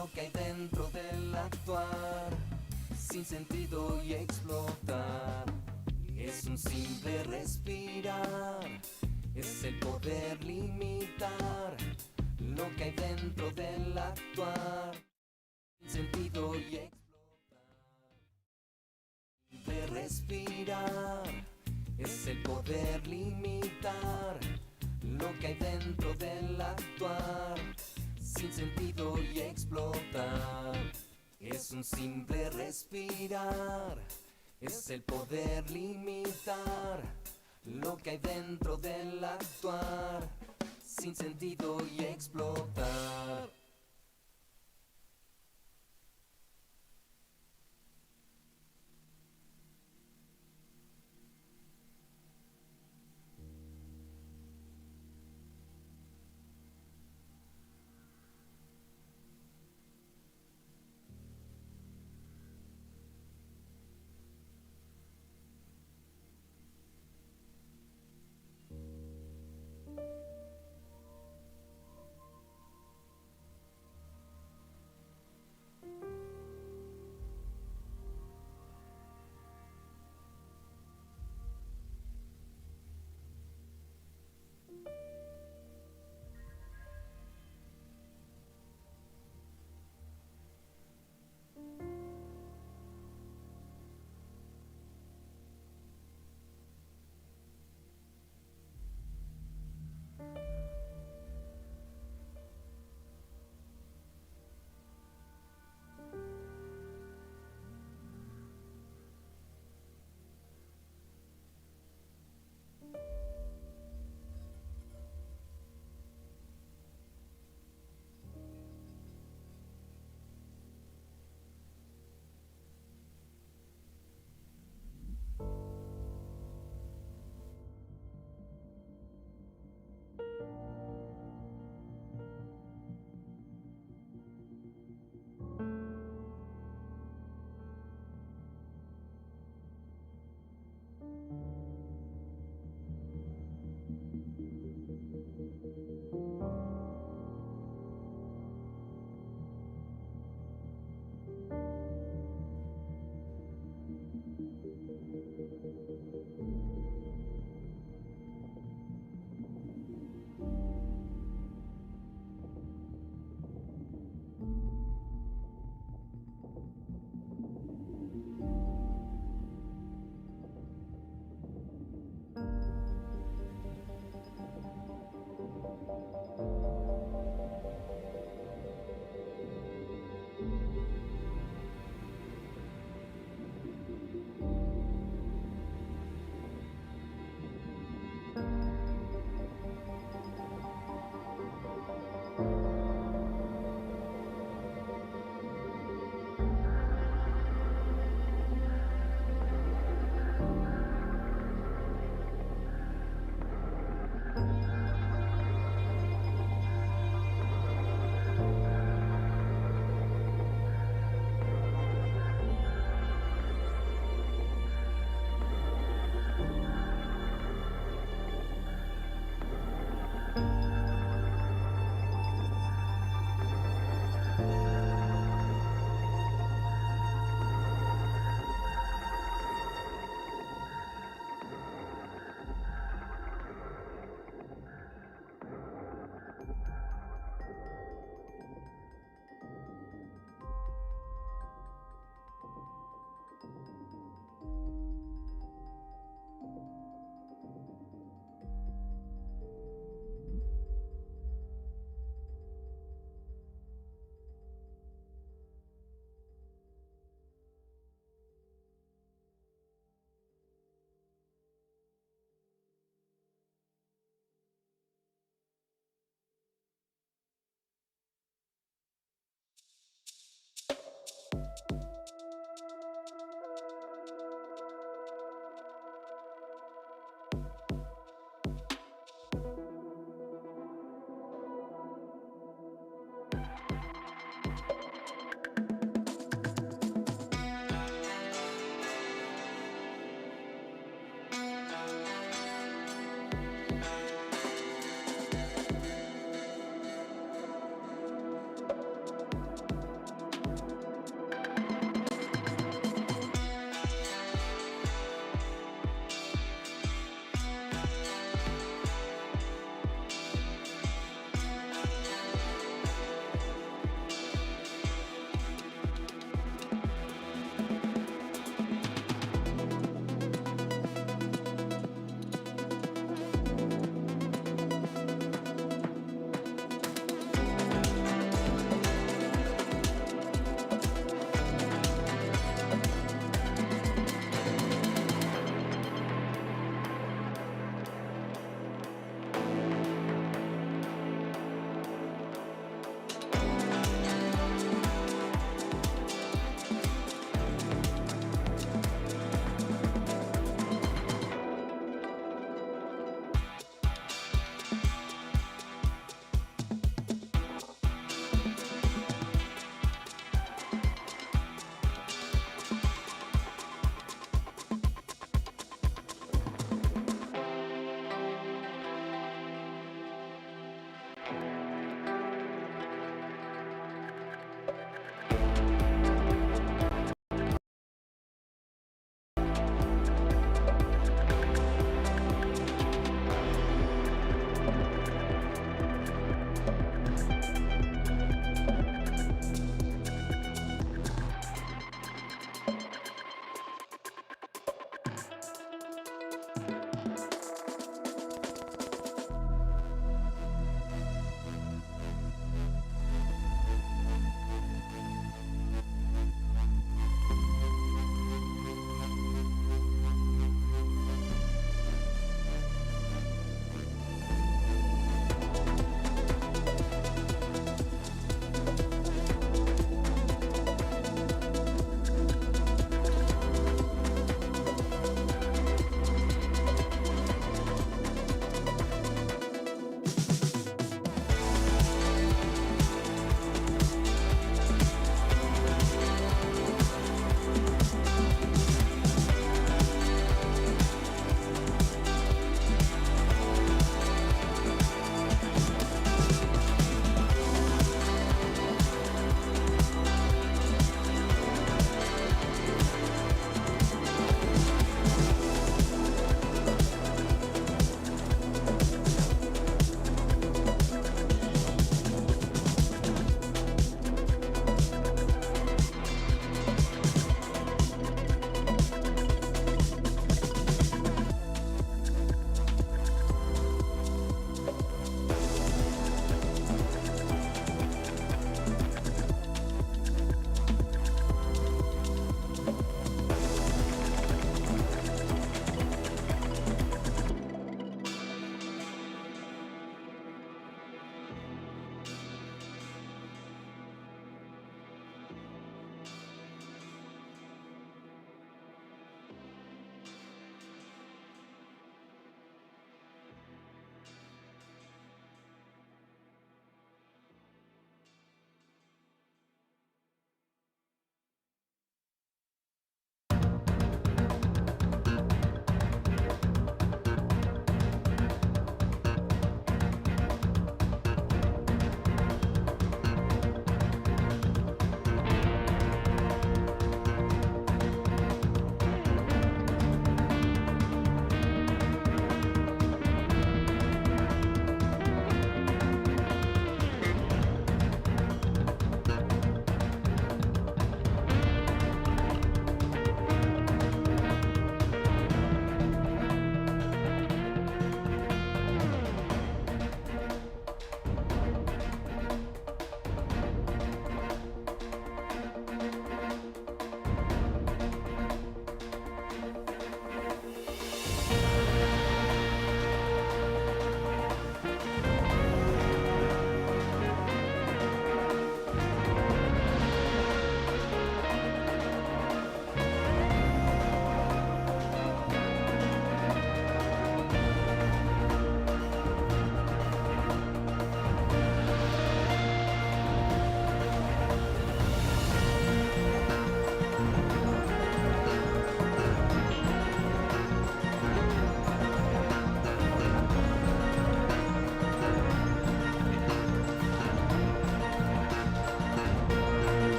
lo que hay dentro del actuar, sin sentido y explotar. Es un simple respirar, es el poder limitar lo que hay dentro del actuar, sin sentido y explotar. De respirar, es el poder limitar lo que hay dentro del actuar, sin sentido y explotar. Es un simple respirar, es el poder limitar lo que hay dentro del actuar, sin sentido y explotar.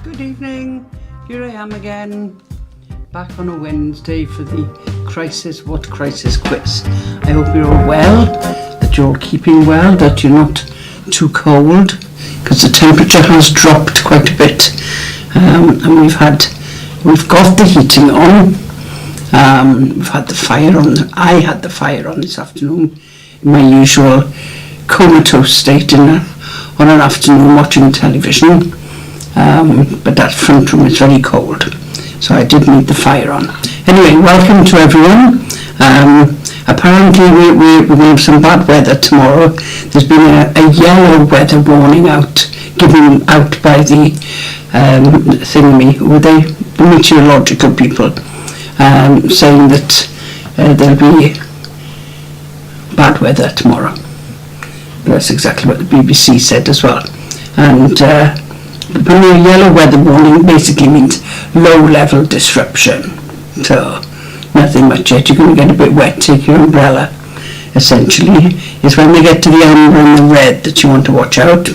Good evening, here I am again, back on a Wednesday for the Crisis What Crisis quiz. I hope you're all well, that you're all keeping well, that you're not too cold, because the temperature has dropped quite a bit, and we've got the heating on, we've had the fire on, I had the fire on this afternoon, in my usual comatose state on an afternoon watching television. But that front room is very cold, so I did need the fire on. Anyway, welcome to everyone. Apparently we're going to have some bad weather tomorrow. There's been a yellow weather warning given out by the the meteorological people, saying that there'll be bad weather tomorrow. That's exactly what the BBC said as well. And when a yellow weather warning basically means low-level disruption. So, nothing much yet. You're going to get a bit wet, take your umbrella. Essentially, it's when they get to the amber and the red that you want to watch out.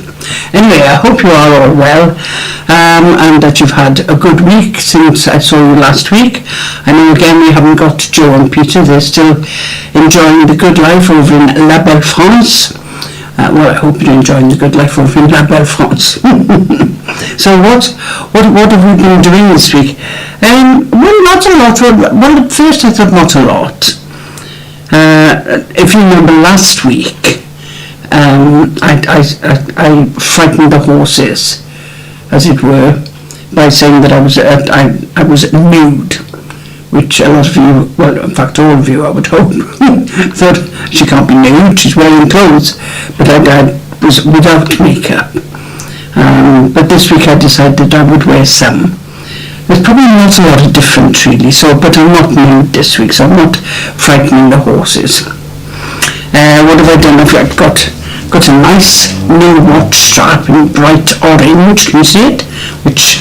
Anyway, I hope you are all well, and that you've had a good week since I saw you last week. I know again we haven't got Joe and Peter. They're still enjoying the good life over in La Belle France. Well, I hope you're enjoying the good life over in La Belle France. So what have we been doing this week? Well, not a lot. Well, at first I thought not a lot. If you remember last week, I frightened the horses, as it were, by saying that I was nude, which a lot of you, well, in fact all of you, I would hope, thought she can't be nude, she's wearing clothes, but I was without makeup. But this week I decided I would wear some. There's probably not a lot of difference really, but I'm not nude this week, so I'm not frightening the horses. What have I done? I've got a nice new watch strap in bright orange, can you see it? Which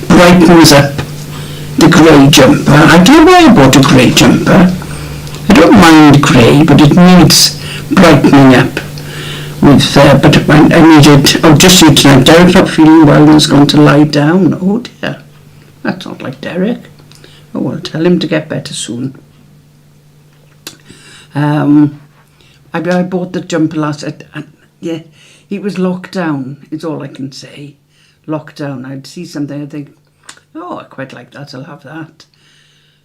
brightens up the grey jumper. I don't know why I bought a grey jumper. I don't mind grey, but it needs brightening up. But I needed. Oh, just you tonight. Derek's not feeling well and has gone to lie down. Oh dear, that's not like Derek. Oh well, tell him to get better soon. I bought the jumper last. Yeah, it was lockdown. It's all I can say. Lockdown. I'd see something. I think, oh, I quite like that. I'll have that.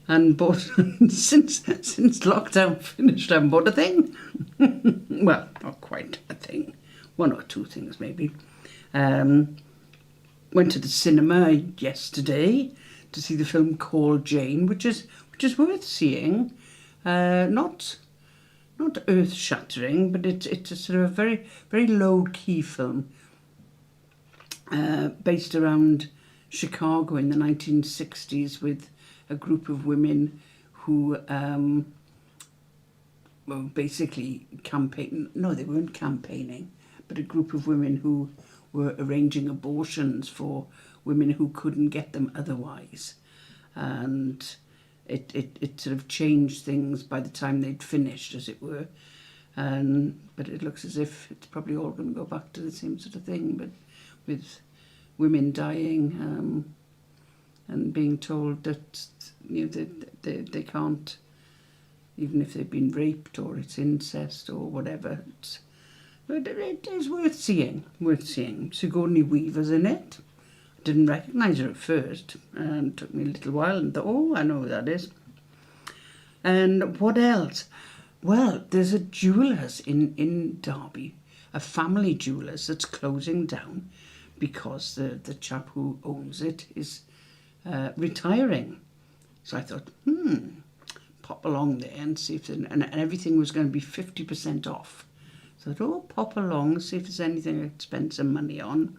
And bought since lockdown finished, I haven't bought a thing. Well, not quite a thing. One or two things maybe. Went to the cinema yesterday to see the film Call Jane, which is worth seeing. Not earth-shattering, but it's a sort of very very low-key film, based around Chicago in the 1960s with a group of women who basically campaign. No, they weren't campaigning, but a group of women who were arranging abortions for women who couldn't get them otherwise, and it sort of changed things by the time they'd finished, as it were. But it looks as if it's probably all going to go back to the same sort of thing, but with women dying and being told that they can't, even if they've been raped or it's incest or whatever. But it is worth seeing. Sigourney Weaver's in it. I didn't recognise her at first, and it took me a little while and thought, oh, I know who that is. And what else? Well, there's a jeweller's in Derby, a family jeweller's that's closing down because the chap who owns it is retiring. So I thought, pop along there and see if and everything was going to be 50% off. So I thought, oh, pop along, see if there's anything I could spend some money on.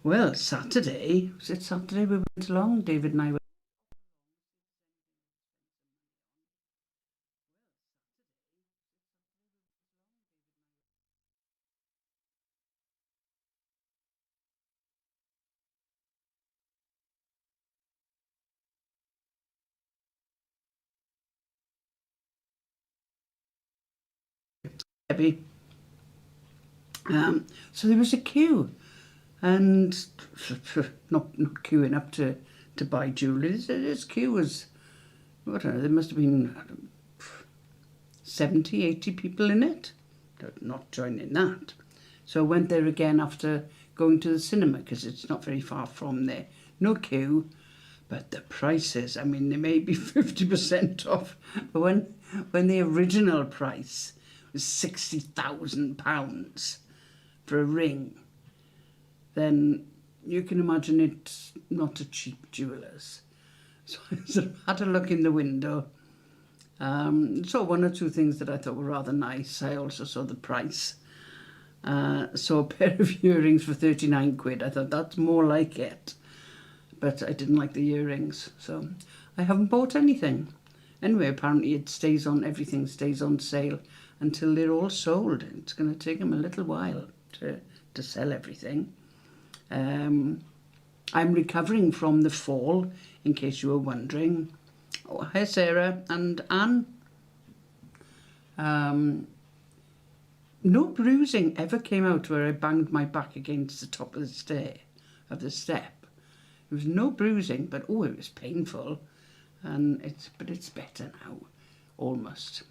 Well, Saturday we went along, David and I went. Heavy. So there was a queue. and not queuing up to buy jewellery. This queue was, I don't know, there must have been 70, 80 people in it. Not joining that. So I went there again after going to the cinema, because it's not very far from there. No queue, but the prices, I mean, they may be 50% off. But when the original price was £60,000 for a ring, then you can imagine it's not a cheap jeweller's. So I sort of had a look in the window. Saw one or two things that I thought were rather nice. I also saw the price. Saw a pair of earrings for 39 quid. I thought that's more like it. But I didn't like the earrings, so I haven't bought anything. Anyway, apparently everything stays on sale until they're all sold. It's going to take them a little while to sell everything. I'm recovering from the fall, in case you were wondering. Oh, hi Sarah and Anne. No bruising ever came out where I banged my back against the top of the step. There was no bruising, but oh, it was painful, but it's better now, almost.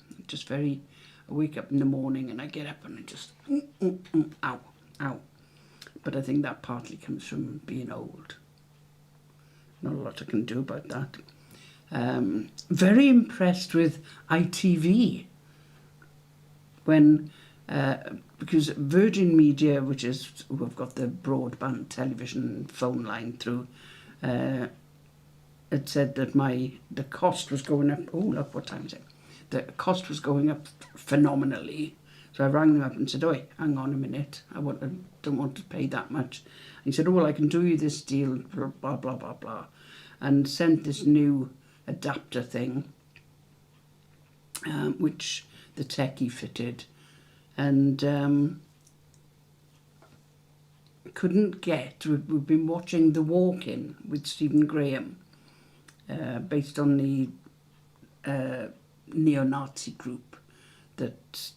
I wake up in the morning and I get up and I just ow. But I think that partly comes from being old. Not a lot I can do about that. Very impressed with ITV because Virgin Media, who have got the broadband television phone line through, had said that the cost was going up. Oh, look, what time is it? The cost was going up phenomenally. So I rang them up and said, "Oi, hang on a minute. I don't want to pay that much." And he said, "Oh, well, I can do you this deal, blah, blah, blah, blah, blah." And sent this new adapter thing, which the techie fitted, and couldn't get. We've been watching The Walk-In with Stephen Graham, based on the neo-Nazi group that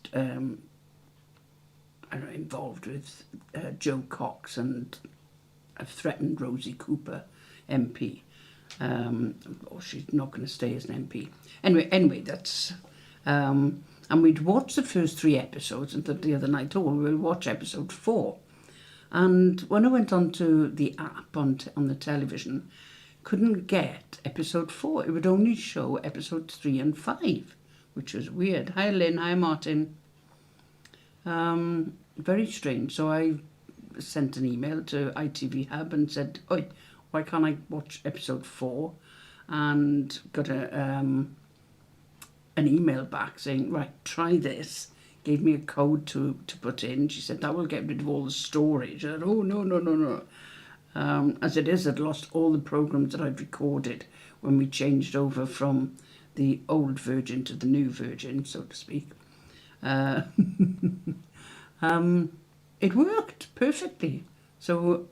are involved with Joe Cox and have threatened Rosie Cooper, MP. She's not going to stay as an MP. Anyway, that's... and we'd watched the first 3 episodes, and the other night, we'll watch episode 4. And when I went onto the app on the television, couldn't get episode 4. It would only show episodes 3 and 5, which was weird. Hi Lynn, hi Martin. Very strange. So I sent an email to ITV Hub and said, "Oi, why can't I watch episode 4? And got an email back saying, "Right, try this." Gave me a code to put in. She said, "That will get rid of all the storage." I said, "Oh, no. As it is, I'd lost all the programs that I'd recorded when we changed over from the old Virgin to the new Virgin, so to speak. It worked perfectly. So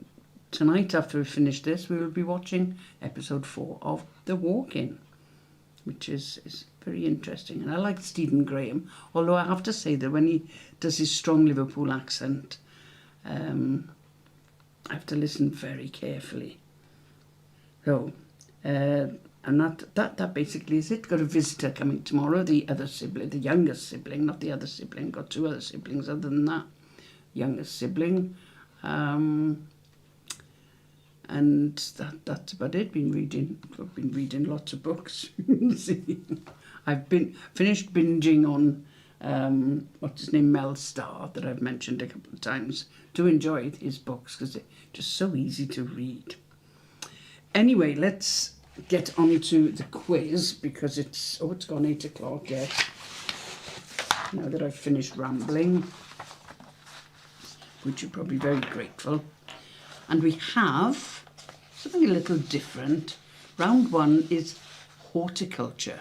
tonight, after we finish this, we will be watching episode 4 of The Walk-In, which is very interesting. And I like Stephen Graham, although I have to say that when he does his strong Liverpool accent, I have to listen very carefully. So, and that basically is it. Got a visitor coming tomorrow, the youngest sibling, not the other sibling. Got 2 other siblings other than that. Youngest sibling. And that's about it. I've been reading lots of books. See, I've finished binging on what's his name, Mel Starr, that I've mentioned a couple of times. Do enjoy his books because they're just so easy to read. Anyway, let's get on to the quiz because it's gone 8 o'clock. Yes. Now that I've finished rambling, which you're probably very grateful. And we have something a little different. Round 1 is horticulture.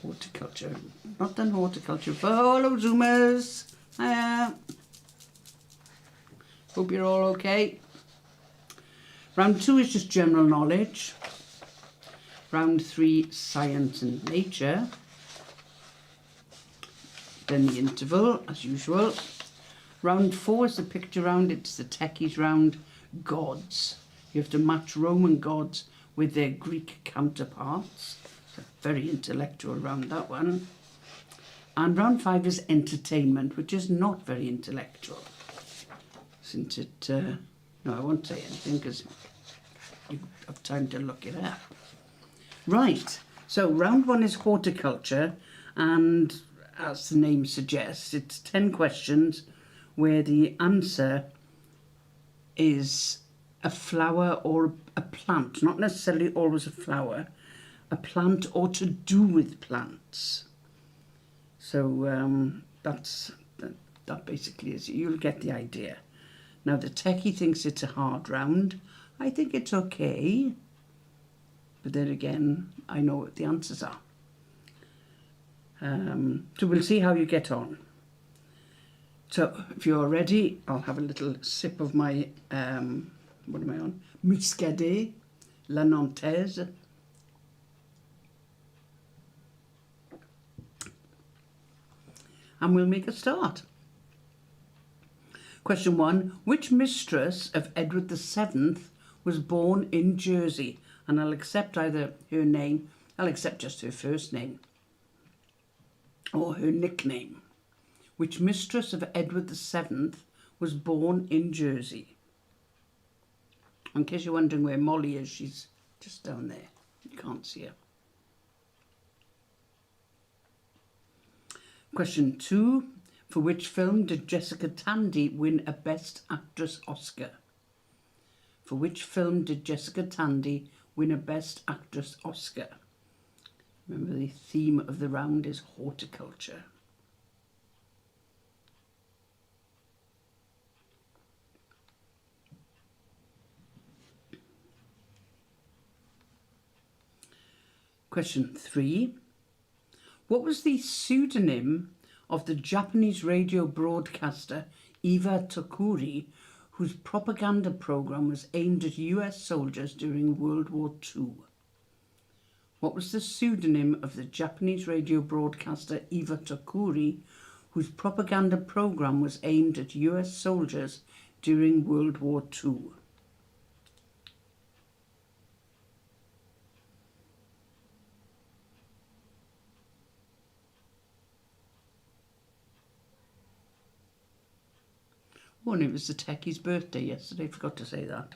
Horticulture. Not done horticulture. Hello, Zoomers. Hope you're all okay. Round 2 is just general knowledge. Round 3, science and nature. Then the interval, as usual. Round 4 is the picture round. It's the techies round. Gods. You have to match Roman gods with their Greek counterparts. So very intellectual round, that one. And round 5 is entertainment, which is not very intellectual. Isn't it? No, I won't say anything because you have time to look it up. Right, so round 1 is horticulture, and as the name suggests, it's 10 questions where the answer is a flower or a plant, not necessarily always a flower, a plant or to do with plants. So that basically is, you'll get the idea. Now the techie thinks it's a hard round. I think it's okay. But then again, I know what the answers are. So we'll see how you get on. So if you're ready, I'll have a little sip of my, what am I on? Muscadet, La Nantaise. And we'll make a start. Question 1. Which mistress of Edward VII was born in Jersey? And I'll accept either her name, I'll accept just her first name, or her nickname. Which mistress of Edward VII was born in Jersey? In case you're wondering where Molly is, she's just down there. You can't see her. Question 2. For which film did Jessica Tandy win a Best Actress Oscar? For which film did Jessica Tandy win a Best Actress Oscar? Remember, the theme of the round is horticulture. Question 3. What was the pseudonym of the Japanese radio broadcaster Eva Tokuri, whose propaganda program was aimed at US soldiers during World War II? What was the pseudonym of the Japanese radio broadcaster Eva Tokuri, whose propaganda program was aimed at US soldiers during World War II? Oh, and it was the techie's birthday yesterday, forgot to say that.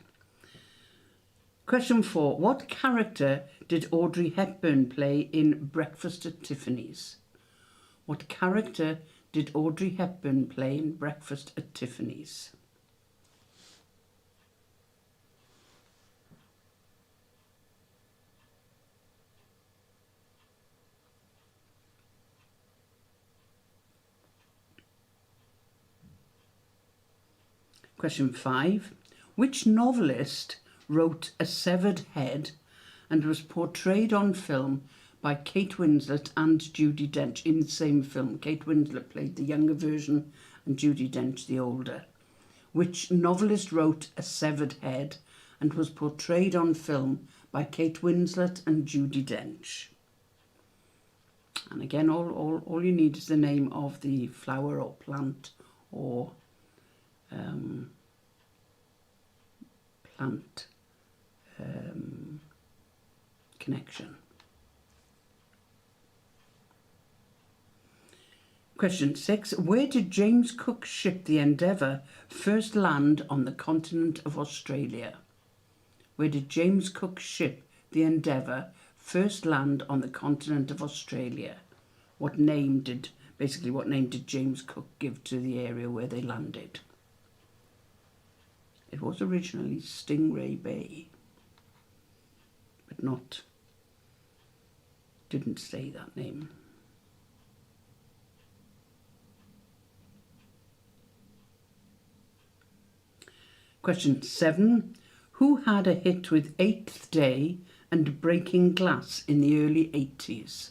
Question 4. What character did Audrey Hepburn play in Breakfast at Tiffany's? What character did Audrey Hepburn play in Breakfast at Tiffany's? Question 5. Which novelist wrote A Severed Head and was portrayed on film by Kate Winslet and Judi Dench in the same film? Kate Winslet played the younger version and Judi Dench the older. Which novelist wrote A Severed Head and was portrayed on film by Kate Winslet and Judi Dench? And again, all you need is the name of the flower or plant or plant connection. Question 6. Where did James Cook's ship, the Endeavour, first land on the continent of Australia? Where did James Cook's ship, the Endeavour, first land on the continent of Australia? What name did James Cook give to the area where they landed? It was originally Stingray Bay, but didn't say that name. Question 7. Who had a hit with Eighth Day and Breaking Glass in the early 80s?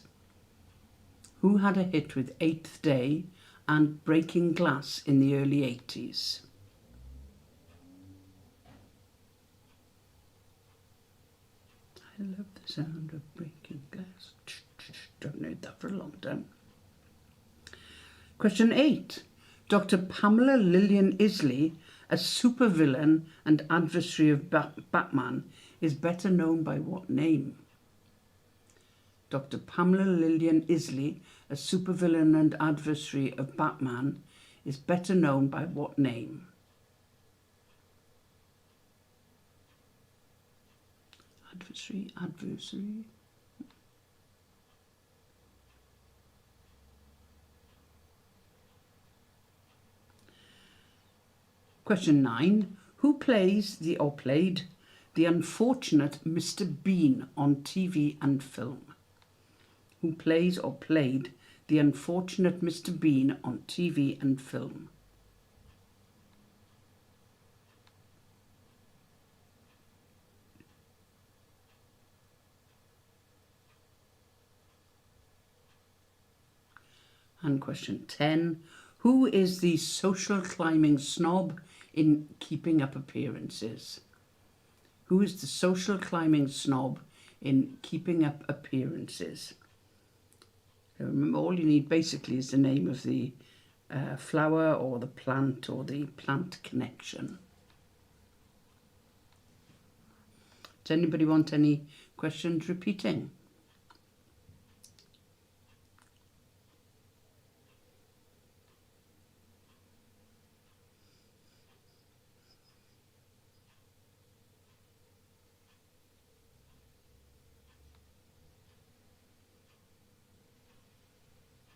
Who had a hit with Eighth Day and Breaking Glass in the early 80s? I love the sound of breaking glass. Haven't heard that for a long time. Question 8. Dr. Pamela Lillian Isley, a supervillain and adversary of Batman, is better known by what name? Dr. Pamela Lillian Isley, a supervillain and adversary of Batman, is better known by what name? Adversary. Question 9. Who plays played the unfortunate Mr. Bean on TV and film? Who plays or played the unfortunate Mr. Bean on TV and film? And question 10. Who is the social climbing snob in Keeping Up Appearances? Who is the social climbing snob in Keeping Up Appearances? Now remember, all you need basically is the name of the flower or the plant or the plant connection. Does anybody want any questions repeating?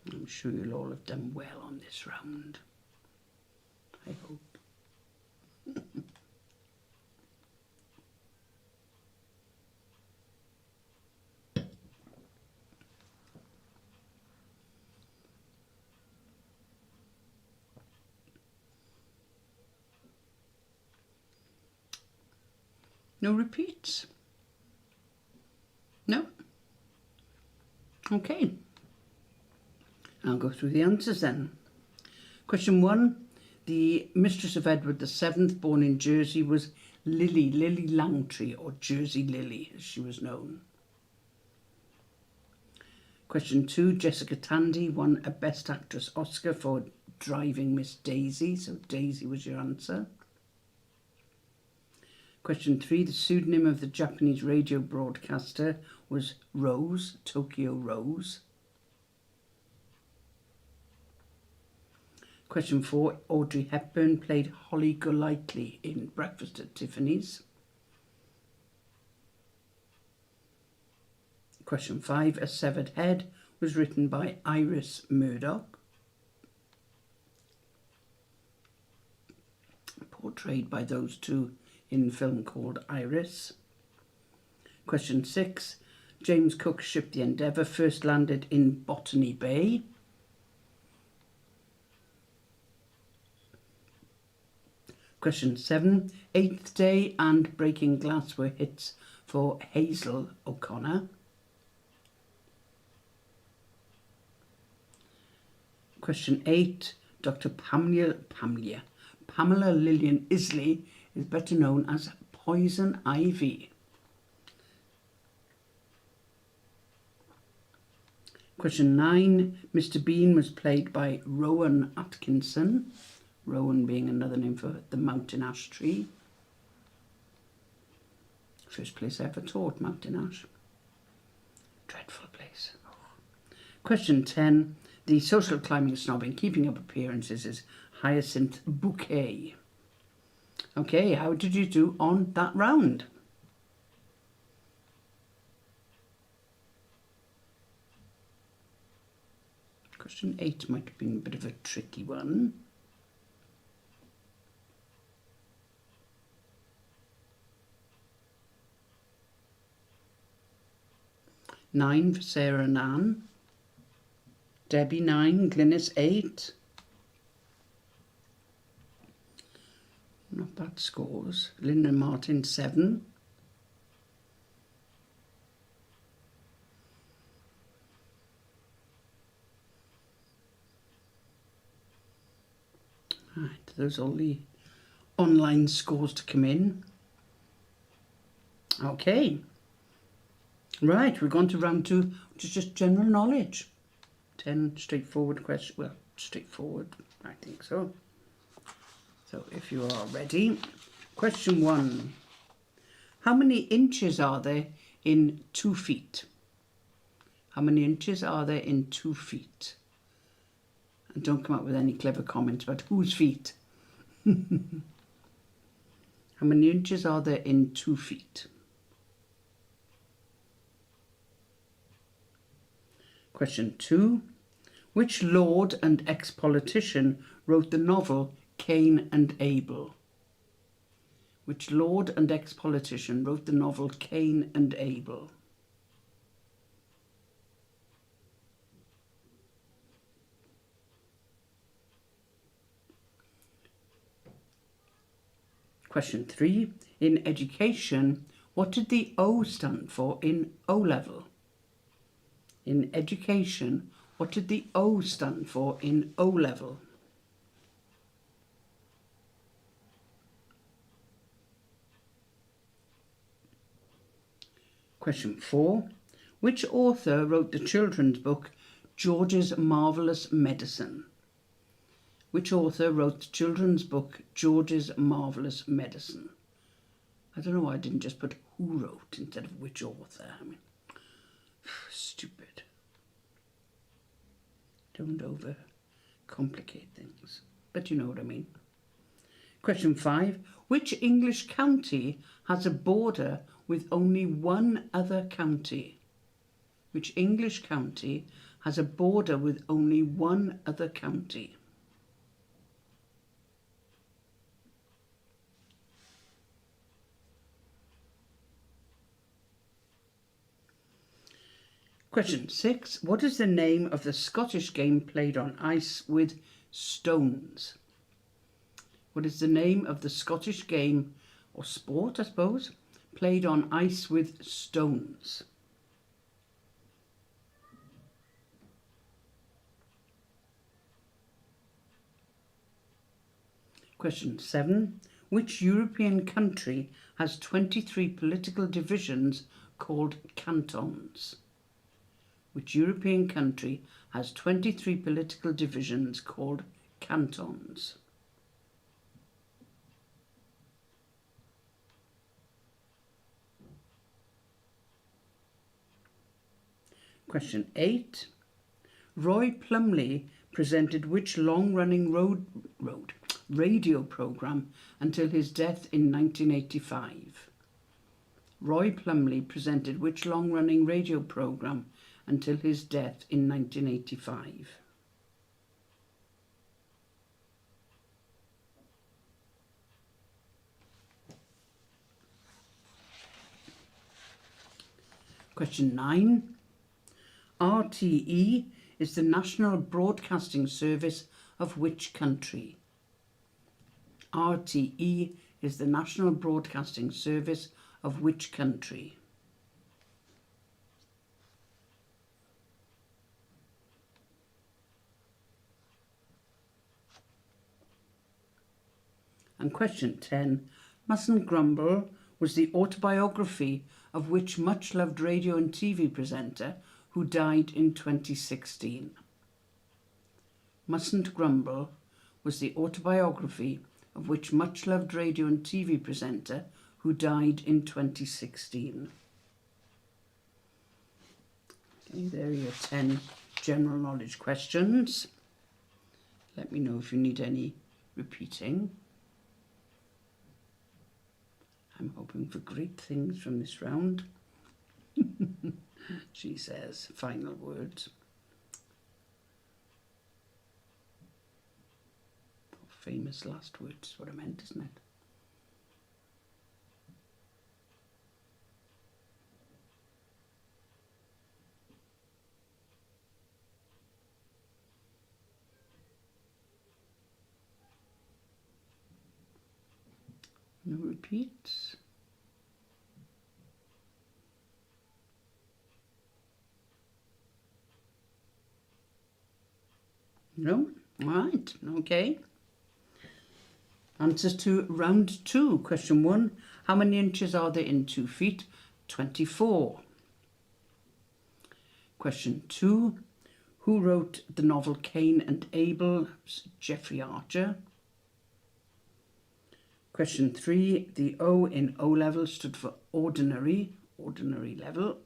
I'm sure you'll all have done well on this round. I hope. No repeats? No? Okay. I'll go through the answers then. Question 1. The mistress of Edward VII, born in Jersey, was Lily Langtry, or Jersey Lily, as she was known. Question 2. Jessica Tandy won a Best Actress Oscar for Driving Miss Daisy, so Daisy was your answer. Question 3. The pseudonym of the Japanese radio broadcaster was Rose, Tokyo Rose. Question 4. Audrey Hepburn played Holly Golightly in Breakfast at Tiffany's. Question 5. A Severed Head was written by Iris Murdoch, portrayed by those two in the film called Iris. Question 6. James Cook's ship the Endeavour first landed in Botany Bay. Question 7. Eighth Day and Breaking Glass were hits for Hazel O'Connor. Question 8. Dr. Pamela Lillian Isley is better known as Poison Ivy. Question 9. Mr. Bean was played by Rowan Atkinson. Rowan being another name for the mountain ash tree. First place I ever taught mountain ash. Dreadful place. Question 10. The social climbing snob in Keeping Up Appearances is Hyacinth Bouquet. Okay, how did you do on that round? Question 8 might have been a bit of a tricky one. Nine for Sarah and Anne. Debbie 9, Glynis 8. Not bad scores. Linda Martin 7. Right, those are all the online scores to come in. Okay. Right, we're going to round 2, which is just general knowledge. 10 straightforward questions, well, straightforward. I think so. So if you are ready, question 1. How many inches are there in 2 feet? How many inches are there in 2 feet? And don't come up with any clever comments about whose feet. How many inches are there in 2 feet? Question 2. Which lord and ex-politician wrote the novel Cain and Abel? Which lord and ex-politician wrote the novel Cain and Abel? Question 3. In education, what did the O stand for in O-level? In education, what did the O stand for in O-level? Question 4. Which author wrote the children's book George's Marvellous Medicine? Which author wrote the children's book George's Marvellous Medicine? I don't know why I didn't just put who wrote instead of which author. I mean, stupid. Don't overcomplicate things. But you know what I mean. Question 5. Which English county has a border with only one other county? Which English county has a border with only one other county? Question 6. What is the name of the Scottish game played on ice with stones? What is the name of the Scottish game, or sport I suppose, played on ice with stones? Question 7. Which European country has 23 political divisions called cantons? Which European country has 23 political divisions called cantons? Question 8. Roy Plumley presented which long-running radio programme until his death in 1985? Roy Plumley presented which long-running radio programme until his death in 1985? Question 9. RTE is the national broadcasting service of which country? RTE is the national broadcasting service of which country? And question 10. Mustn't Grumble was the autobiography of which much-loved radio and TV presenter who died in 2016? Mustn't Grumble was the autobiography of which much-loved radio and TV presenter who died in 2016? Okay, there are your 10 general knowledge questions. Let me know if you need any repeating. I'm hoping for great things from this round. She says, final words. Famous last words is what I meant, isn't it? No repeats. No? All right, okay. Answers to round 2. Question 1. How many inches are there in 2 feet? 24. Question 2. Who wrote the novel Cain and Abel? Jeffrey Archer. Question 3. The O in O-level stood for ordinary level.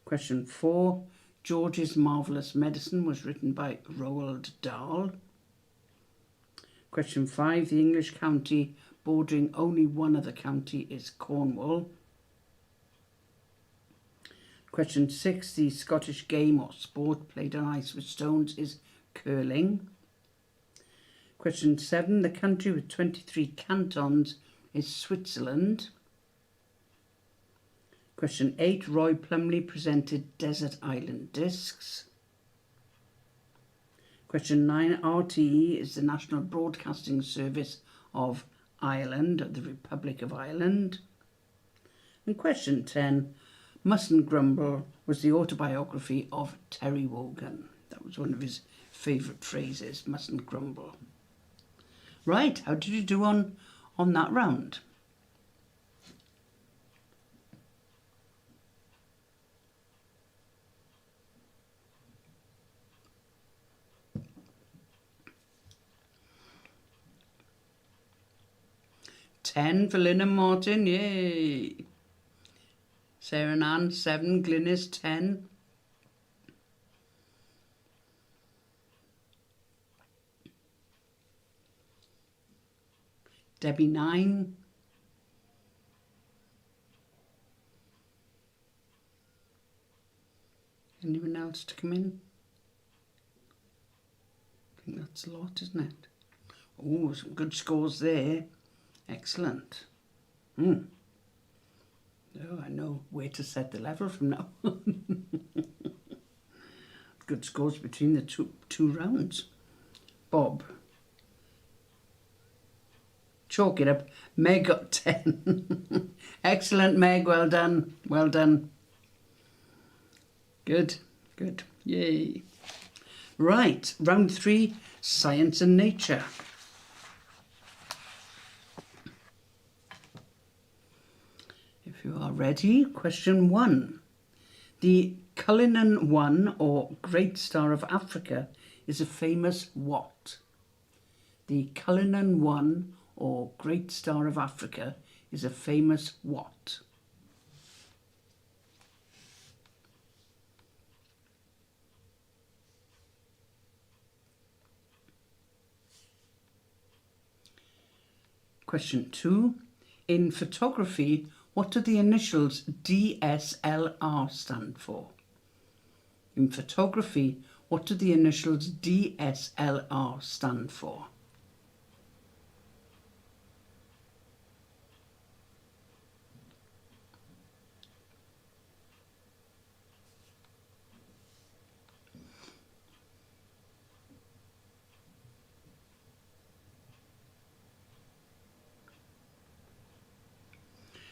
Question 4. George's Marvellous Medicine was written by Roald Dahl. Question 5. The English county bordering only one other county is Cornwall. Question 6. The Scottish game or sport played on ice with stones is curling. Question 7. The country with 23 cantons is Switzerland. Question 8. Roy Plumley presented Desert Island Discs. Question 9. RTE is the National Broadcasting Service of Ireland, the Republic of Ireland. And question 10. Mustn't Grumble was the autobiography of Terry Wogan. That was one of his favourite phrases, mustn't grumble. Right, how did you do on that round? Ten for Lynn and Martin, yay! Sarah and Ann, 7, Glynis, 10. Debbie, 9. Anyone else to come in? I think that's a lot, isn't it? Oh, some good scores there. Excellent. Oh, I know where to set the level from now on. Good scores between the two rounds. Bob. Chalk it up. Meg got 10. Excellent, Meg. Well done. Well done. Good. Good. Yay. Right. Round 3, Science and Nature. If you are ready, question 1. The Cullinan 1, or Great Star of Africa, is a famous what? The Cullinan 1, or Great Star of Africa, is a famous what? Question 2. In photography, what do the initials DSLR stand for? In photography, what do the initials DSLR stand for?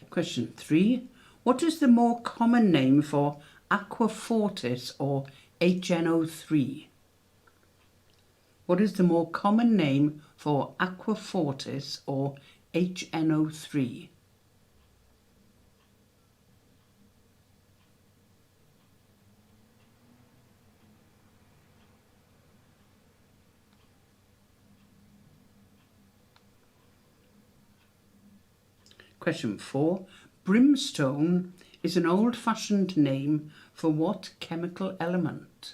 Question 3. What is the more common name for aquafortis or HNO3? What is the more common name for aquafortis or HNO3? Question 4. Brimstone is an old-fashioned name for what chemical element?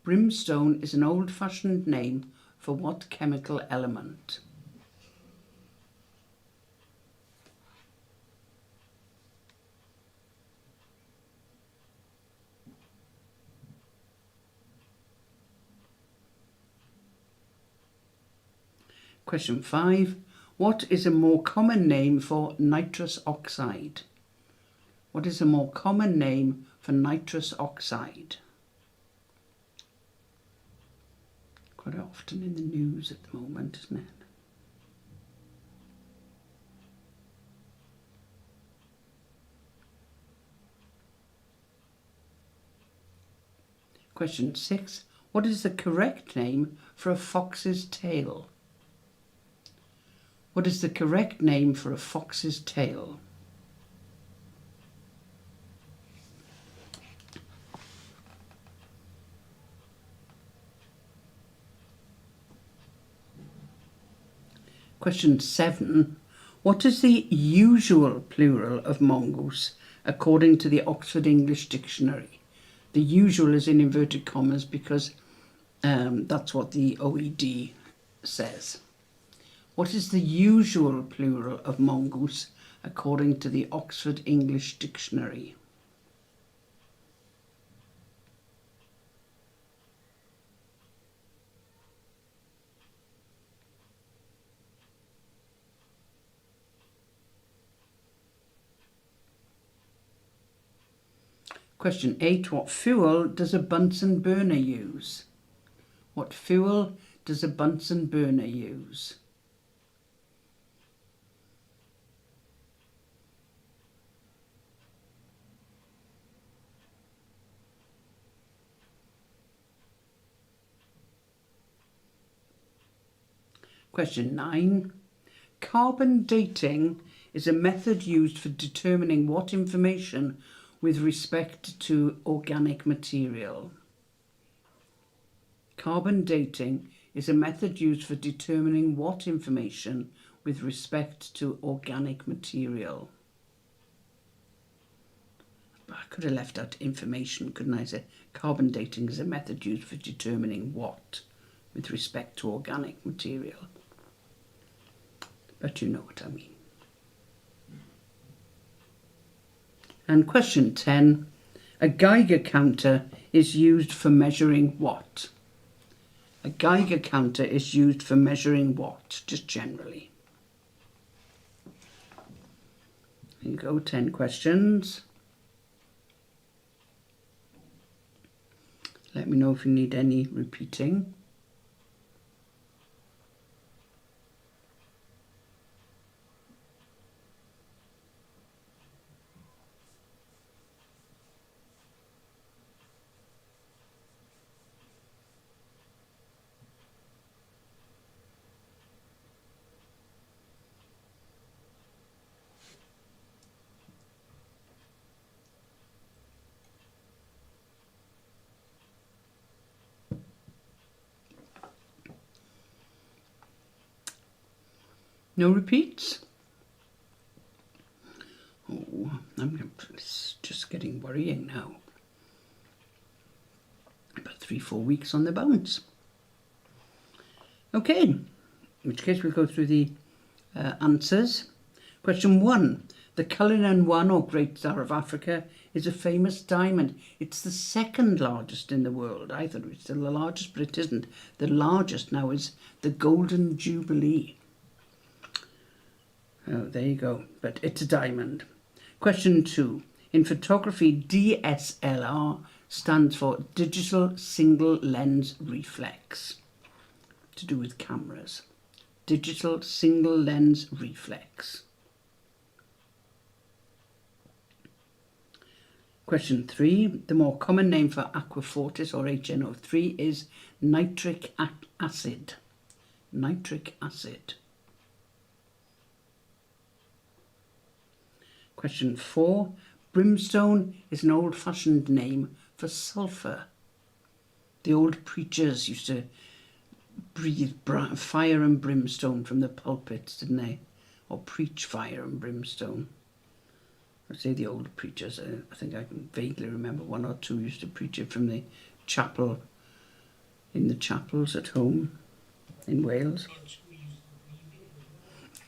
Brimstone is an old-fashioned name for what chemical element? Question 5. What is a more common name for nitrous oxide? What is a more common name for nitrous oxide? Quite often in the news at the moment, isn't it? Question 6. What is the correct name for a fox's tail? What is the correct name for a fox's tail? Question 7. What is the usual plural of mongoose according to the Oxford English Dictionary? The usual is in inverted commas because that's what the OED says. What is the usual plural of mongoose according to the Oxford English Dictionary? Question 8. What fuel does a Bunsen burner use? What fuel does a Bunsen burner use? Question 9. Carbon dating is a method used for determining what information with respect to organic material. Carbon dating is a method used for determining what information with respect to organic material. I could have left out information, couldn't I? Say carbon dating is a method used for determining what with respect to organic material. But you know what I mean. And question 10. A Geiger counter is used for measuring what? A Geiger counter is used for measuring what, just generally? There you go, 10 questions. Let me know if you need any repeating. No repeats? Oh, it's just getting worrying now. About 3-4 weeks on the bounce. Okay, in which case we'll go through the answers. Question 1. The Cullinan 1, or Great Star of Africa, is a famous diamond. It's the second largest in the world. I thought it was still the largest, but it isn't. The largest now is the Golden Jubilee. Oh, there you go. But it's a diamond. Question 2. In photography, DSLR stands for Digital Single Lens Reflex. To do with cameras. Digital Single Lens Reflex. Question 3. The more common name for aquafortis, or HNO3, is nitric acid. Nitric acid. Question 4. Brimstone is an old-fashioned name for sulphur. The old preachers used to breathe fire and brimstone from the pulpits, didn't they? Or preach fire and brimstone. I say the old preachers. I think I can vaguely remember 1 or 2 used to preach it from the chapel, in the chapels at home in Wales.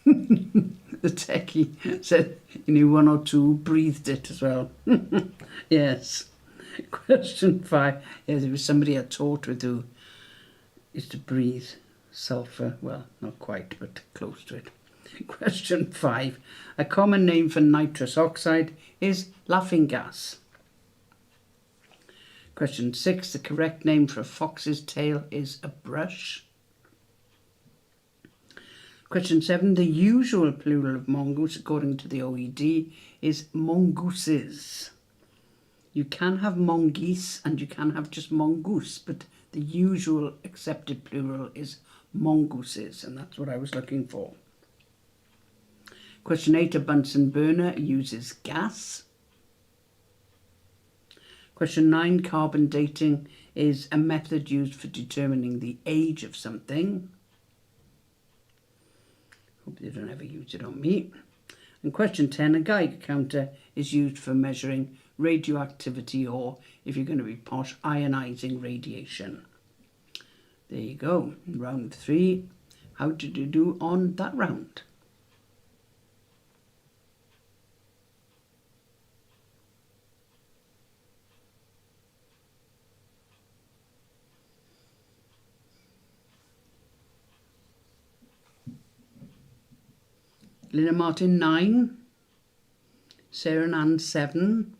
The techie said he knew 1 or 2 breathed it as well. Yes. Question 5. Yes, there was somebody I taught with who used to breathe sulphur. Well, not quite, but close to it. Question 5. A common name for nitrous oxide is laughing gas. Question 6. The correct name for a fox's tail is a brush. Question 7. The usual plural of mongoose, according to the OED, is mongooses. You can have mongoose and you can have just mongoose, but the usual accepted plural is mongooses, and that's what I was looking for. Question 8. A Bunsen burner uses gas. Question 9. Carbon dating is a method used for determining the age of something. Hope they don't ever use it on me. And question 10, a Geiger counter is used for measuring radioactivity or, if you're going to be posh, ionizing radiation. There you go. Round 3. How did you do on that round? Lina Martin 9, Sarah Nan 7,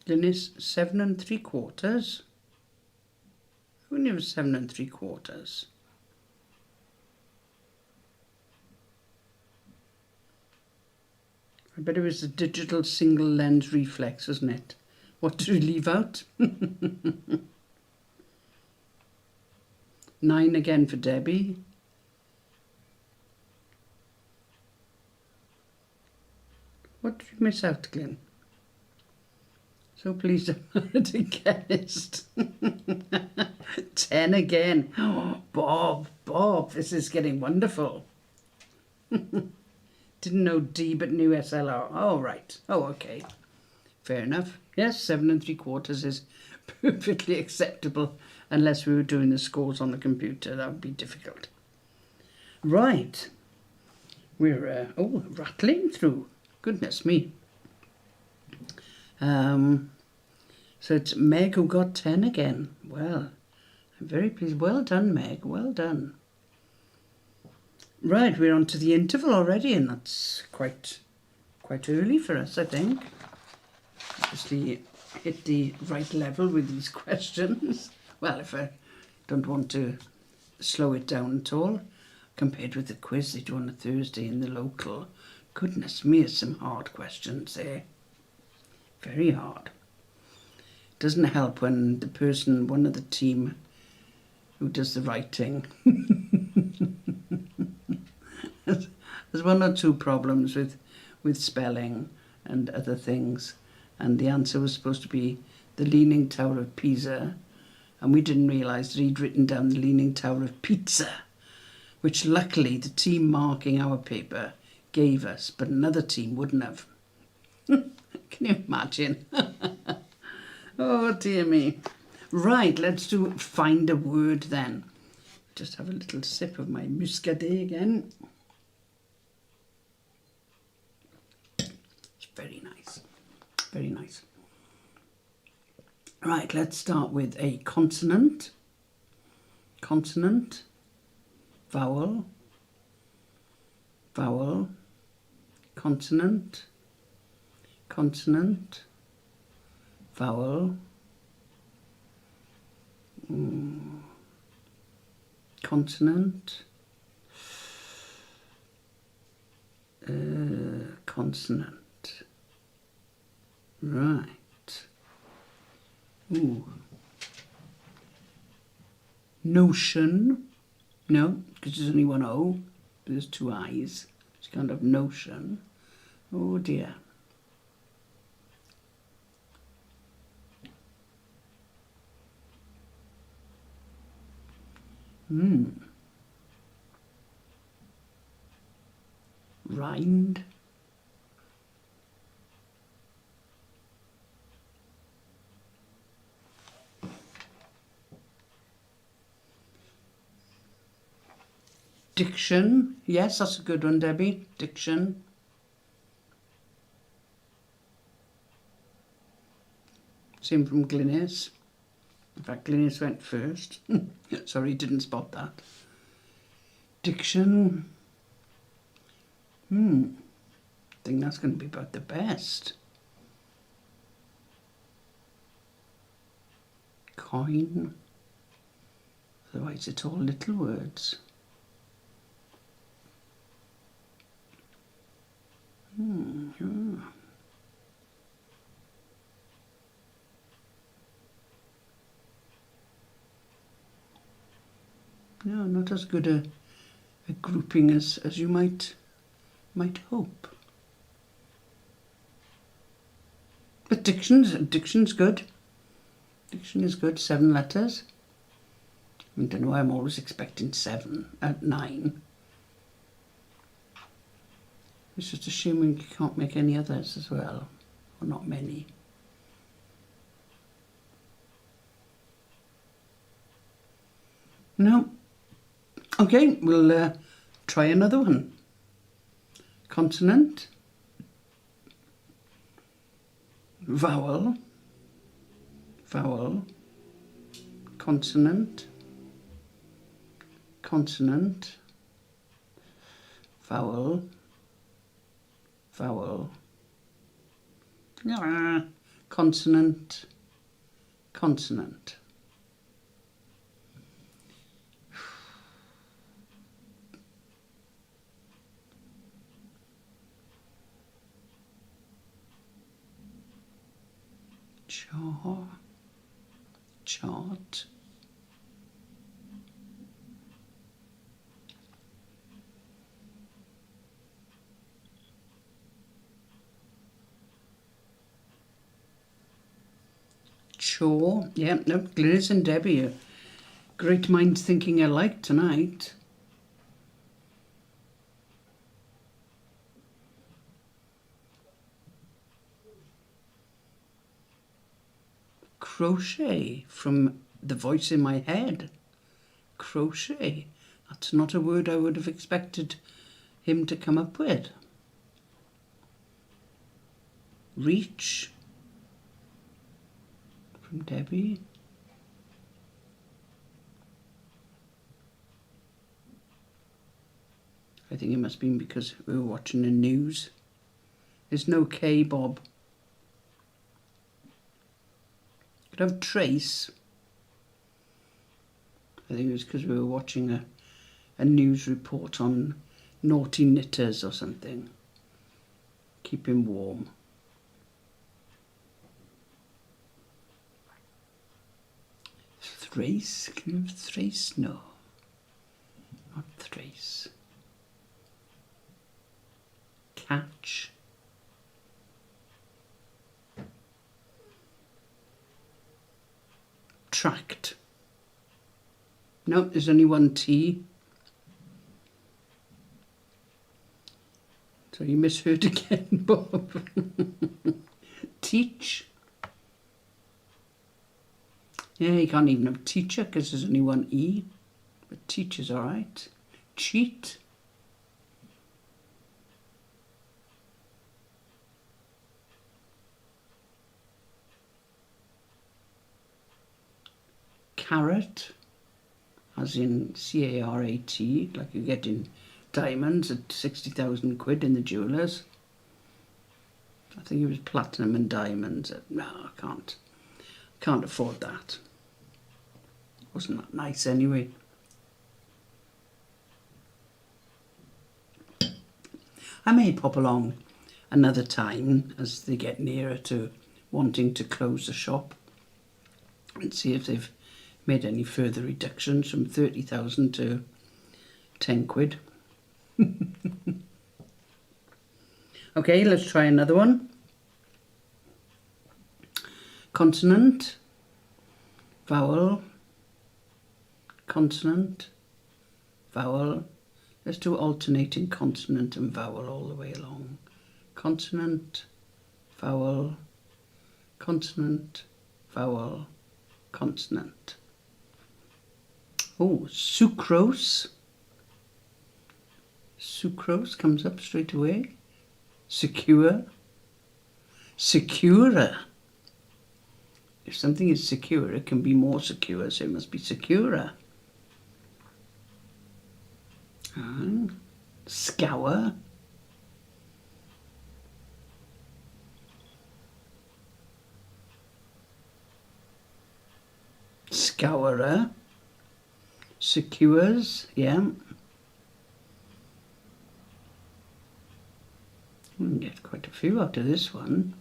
Linus 7 3/4. Who knew 7 3/4? I bet it was the digital single lens reflex, wasn't it? What did we leave out? 9 again for Debbie. What did we miss out, Glyn? So pleased I'm to guessed. 10 again. Oh, Bob, this is getting wonderful. Didn't know D but knew SLR. Oh, right. Oh, okay. Fair enough. Yes, 7 3/4 is perfectly acceptable unless we were doing the scores on the computer. That would be difficult. Right. We're, rattling through. Goodness me. So it's Meg who got 10 again. Well, I'm very pleased. Well done, Meg. Well done. Right, we're on to the interval already, and that's quite early for us, I think. Obviously hit the right level with these questions. Well, if I don't want to slow it down at all, compared with the quiz they do on a Thursday in the local. Goodness me, it's some hard questions there. Very hard. Doesn't help when the person, one of the team who does the writing, there's 1 or 2 problems with spelling and other things, and the answer was supposed to be the Leaning Tower of Pisa, and we didn't realise that he'd written down the Leaning Tower of Pizza, which luckily the team marking our paper gave us, but another team wouldn't have. Can you imagine? Oh dear me. Right, let's do find a word then. Just have a little sip of my muscadet again. It's very nice. Very nice. Right, let's start with a consonant. Consonant. Vowel. Vowel. Consonant. Consonant. Vowel. Consonant. Consonant. Right. Ooh. Notion. No, because there's only one O. But there's 2 I's. It's kind of notion. Oh dear. Rind. Diction. Yes, that's a good one, Debbie. Diction. Same from Glynis. In fact, Glynis went first. Sorry, didn't spot that. Diction. I think that's going to be about the best. Coin. Otherwise, it's all little words. No, not as good a grouping as you might hope. But but diction's good. Diction is good. 7 letters. I don't know why I'm always expecting 9. It's just a shame you can't make any others as well, or not many. No. Okay, we'll try another one. Consonant, vowel, vowel, consonant, consonant, vowel, vowel, consonant, consonant. Chart, chore. Yeah, no, Glynis and Debbie are great minds thinking alike tonight. Crochet, from The Voice in My Head. Crochet. That's not a word I would have expected him to come up with. Reach, from Debbie. I think it must have been because we were watching the news. There's no K, Bob. Could have trace. I think it was because we were watching a news report on naughty knitters or something. Keep him warm. Thrace? Can you have Thrace? No. Not Thrace. Catch. Tract. No, there's only one T. So you misheard again, Bob. Teach. Yeah, you can't even have teacher because there's only one E. But teacher's all right. Cheat. Carat, as in C-A-R-A-T, like you get in diamonds at 60,000 quid in the jewellers. I think it was platinum and diamonds. No, I can't afford that. Wasn't that nice anyway? I may pop along another time as they get nearer to wanting to close the shop and see if they've made any further reductions from 30,000 to 10 quid. Okay, let's try another one. Consonant, vowel, consonant, vowel. Let's do alternating consonant and vowel all the way along. Consonant, vowel, consonant, vowel, consonant. Oh, sucrose. Sucrose comes up straight away. Secure. Securer. If something is secure, it can be more secure, so it must be securer. Scour. Scourer. Secures, yeah. We can get quite a few out of this one.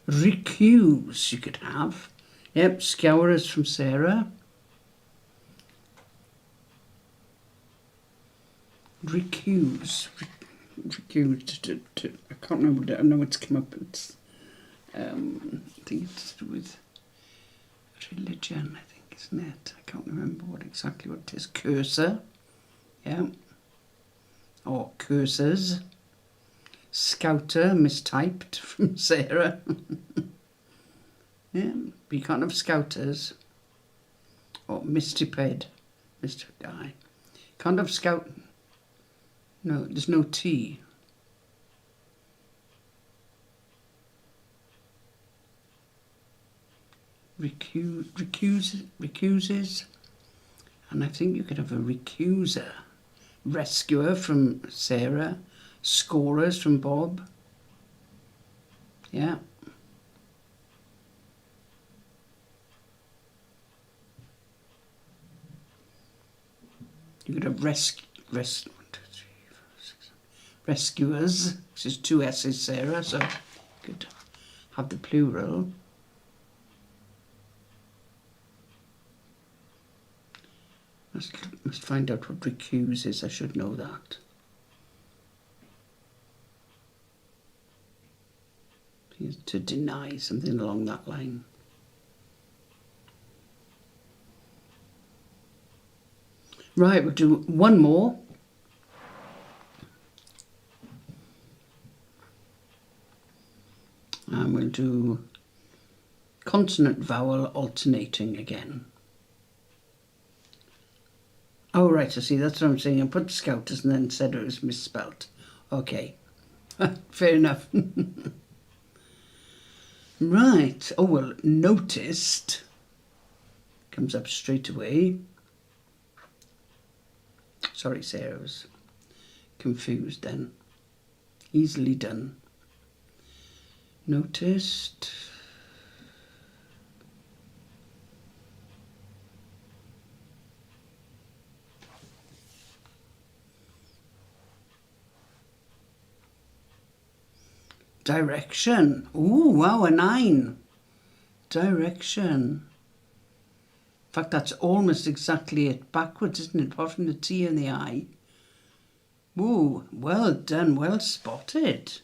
Recuse you could have. Yep, scourers from Sarah. Recuse. Recuse. I can't remember. I know it's come up. It's. I think it's to do with religion. I think, isn't it? I can't remember exactly what it is. Cursor. Yeah. Or cursors. Scouter, mistyped from Sarah. Yeah, but you can't have scouters. Or mistiped. Mr. Guy. Can't have scout. No, there's no T. Recuses. And I think you could have a recuser. Rescuer from Sarah. Scorers from Bob. Yeah. You could have rescuers, which is 2 S's, Sarah, so you could have the plural. Must find out what recuse is. I should know that. To deny, something along that line. Right, we'll do one more. And we'll do consonant vowel alternating again. Oh, right, I see, that's what I'm saying. I put scouters and then said it was misspelt. Okay, fair enough. Right, oh, well, noticed comes up straight away. Sorry, Sarah, I was confused then. Easily done. Noticed. Direction. Ooh, wow, a 9. Direction. In fact, that's almost exactly it backwards, isn't it? Apart from the T and the I. Ooh, well done, well spotted.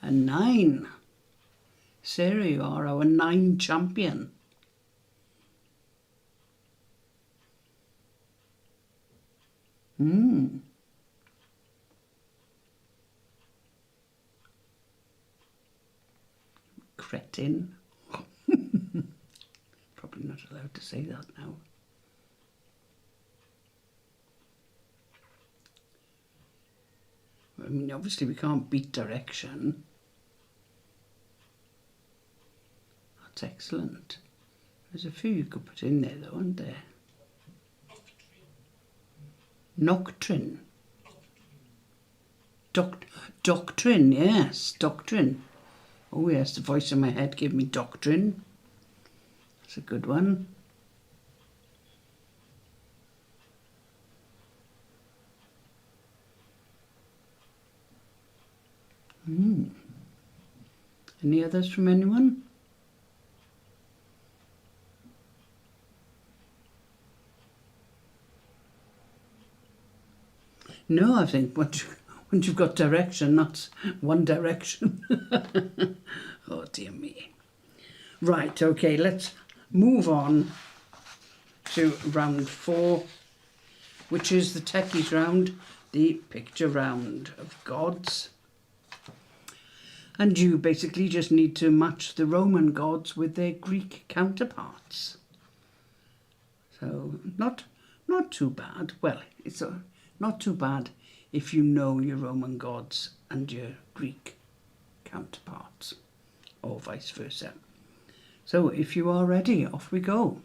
A 9. Sarah, you are our 9 champion. Cretin. Probably not allowed to say that now. I mean, obviously we can't beat direction. That's excellent. There's a few you could put in there though, aren't there? Noctrin. Doctrine, yes, doctrine. Oh yes, the voice in my head gave me doctrine. That's a good one. Any others from anyone? No, I think once you've got direction, not one direction. Oh dear me. Right, okay, let's move on to round 4, which is the techies round, the picture round of gods. And you basically just need to match the Roman gods with their Greek counterparts. So not too bad. Well, it's not too bad if you know your Roman gods and your Greek counterparts, or vice versa. So if you are ready, off we go.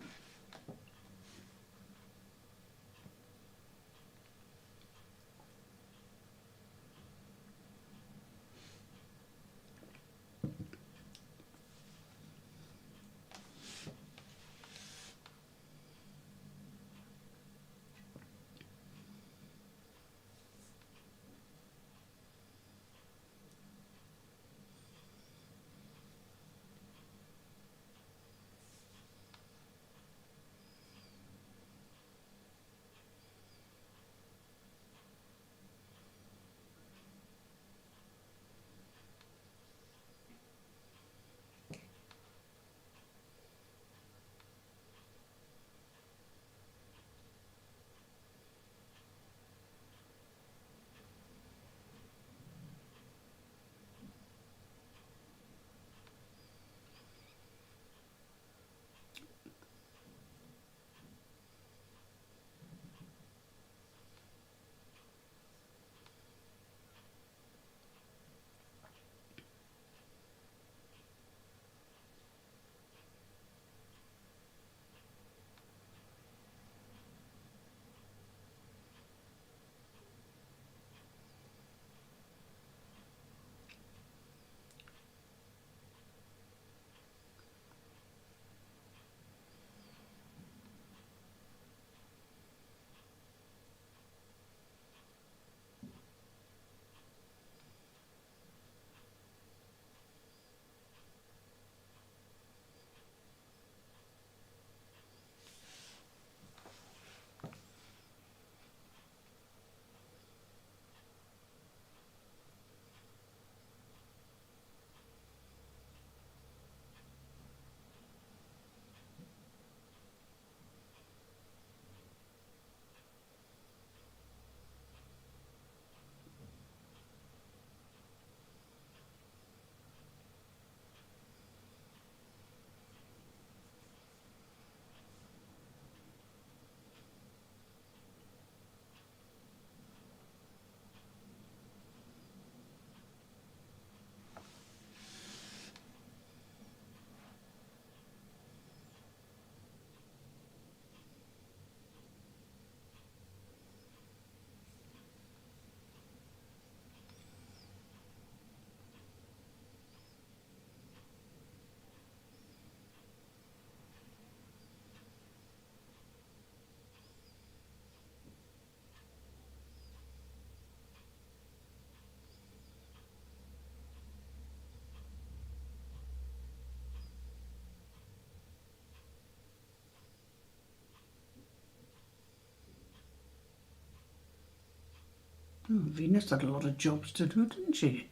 Oh, Venus had a lot of jobs to do, didn't she?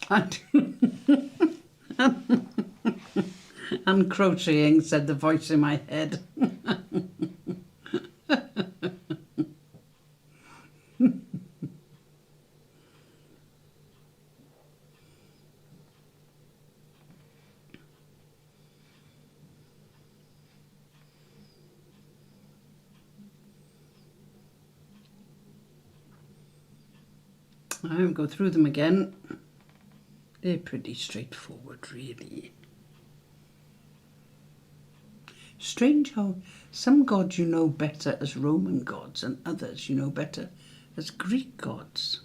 And, and crocheting, said the voice in my head. I won't go through them again. They're pretty straightforward, really. Strange how some gods you know better as Roman gods and others you know better as Greek gods.